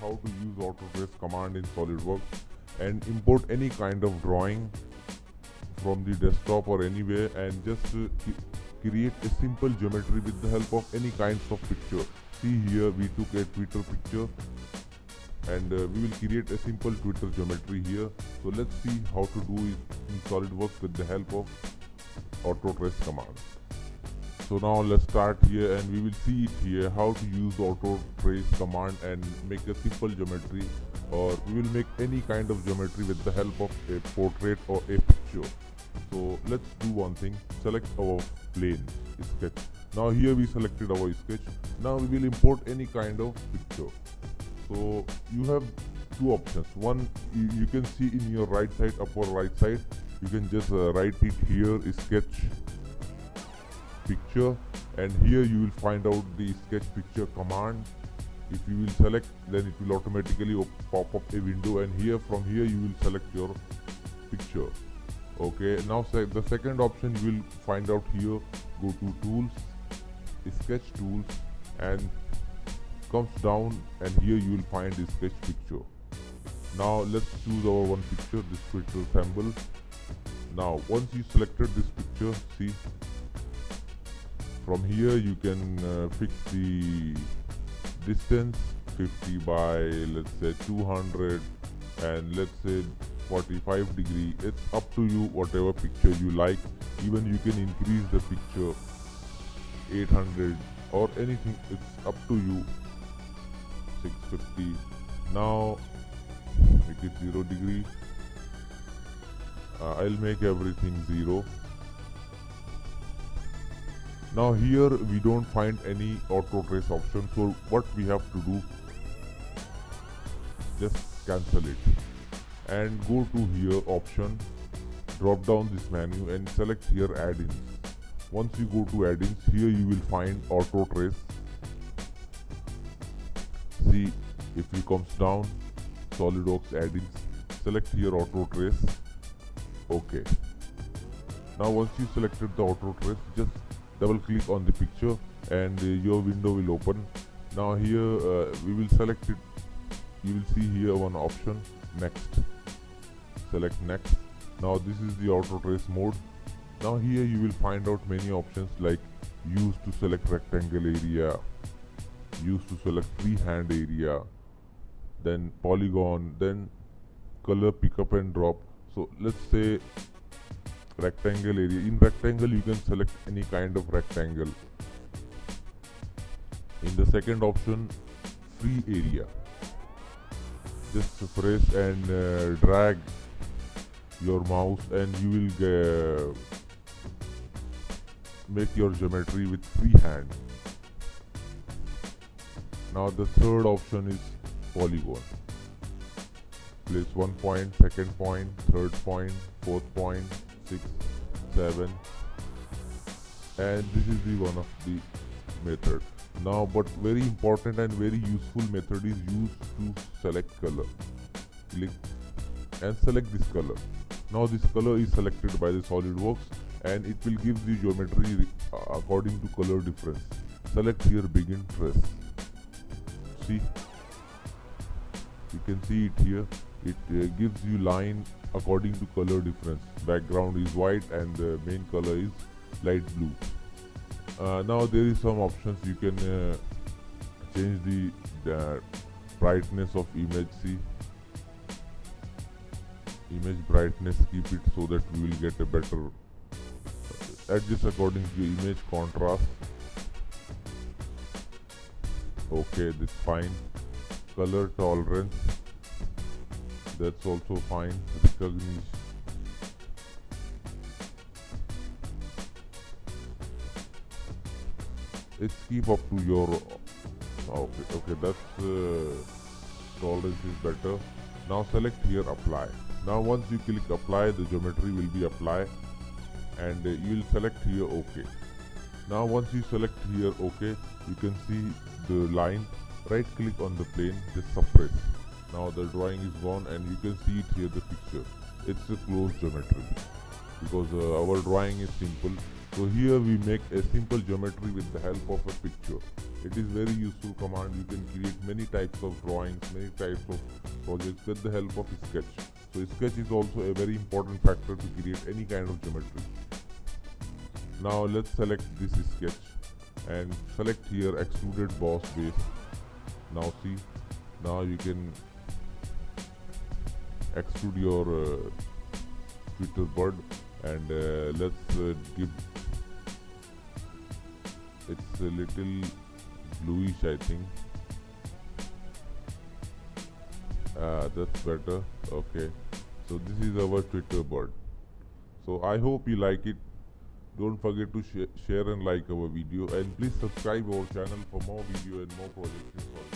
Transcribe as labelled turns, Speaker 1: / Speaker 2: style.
Speaker 1: how to use auto trace command in SolidWorks and import any kind of drawing from the desktop or anywhere, and just create a simple geometry with the help of any kinds of picture. See here, we took a Twitter picture, and we will create a simple Twitter geometry here. So let's see how to do it in SolidWorks with the help of auto trace command. So now let's start here, and we will see it here how to use auto trace command and make a simple geometry, or we will make any kind of geometry with the help of a portrait or a picture. So let's do one thing. Select our plane sketch. Now here we selected our sketch. Now we will import any kind of picture. So you have two options. One, you can see in your right side, upper right side, you can just write it here, sketch picture, and here you will find out the sketch picture command. If you will select, then it will automatically pop up a window, and here from here you will select your picture. Okay, now the second option you will find out here. Go to tools, sketch tools, and comes down, and here you will find the sketch picture. Now let's choose our one picture, this Twitter symbol. Now once you selected this picture, see, from here you can fix the distance 50 by, let's say, 200, and let's say 45 degree. It's up to you, whatever picture you like. Even you can increase the picture 800 or anything, it's up to you. 650. Now make it 0 degree. I'll make everything 0. Now here we don't find any auto trace option, so what we have to do, just cancel it and go to here option, drop down this menu and select here add-ins. Once you go to add-ins, here you will find auto trace. See, if it comes down, SolidWorks add-ins, select here auto trace. Okay. Now once you selected the auto trace, just double click on the picture and your window will open. Now here we will select it. You will see here one option, next. Select next. Now this is the auto trace mode. Now here you will find out many options like use to select rectangle area, use to select freehand area, then polygon, then color pickup and drop. So let's say rectangle area. In rectangle you can select any kind of rectangle. In the second option, free area, just press and drag your mouse and you will make your geometry with free hand. Now the third option is polygon. Place 1 point, second point, third point, fourth point, 6, 7, and this is the one of the method. Now but very important and very useful method is used to select color. Click and select this color. Now this color is selected by the SolidWorks and it will give the geometry according to color difference. Select here begin trace. See, you can see it here. It gives you line according to color difference. Background is white and the main color is light blue. Now there is some options. You can change the brightness of image. See, image brightness, keep it so that we will get a better adjust according to your image contrast. Okay, that's fine. Color tolerance, that's also fine. Recognition, it's keep up to your okay, that's tolerance is better. Now select here apply. Now once you click apply, the geometry will be applied and you will select here OK. Now once you select here OK, you can see the line. Right click on the plane, just suppress. Now the drawing is gone and you can see it here, the picture. It's a closed geometry because our drawing is simple. So here we make a simple geometry with the help of a picture. It is very useful command. You can create many types of drawings, many types of projects with the help of sketch. So sketch is also a very important factor to create any kind of geometry. Now let's select this sketch and select here extruded boss base. Now see, now you can extrude your Twitter bird, and let's give it's a little bluish, I think. That's better. Okay, so this is our Twitter bird. So I hope you like it. Don't forget to share and like our video, and please subscribe our channel for more video and more projects.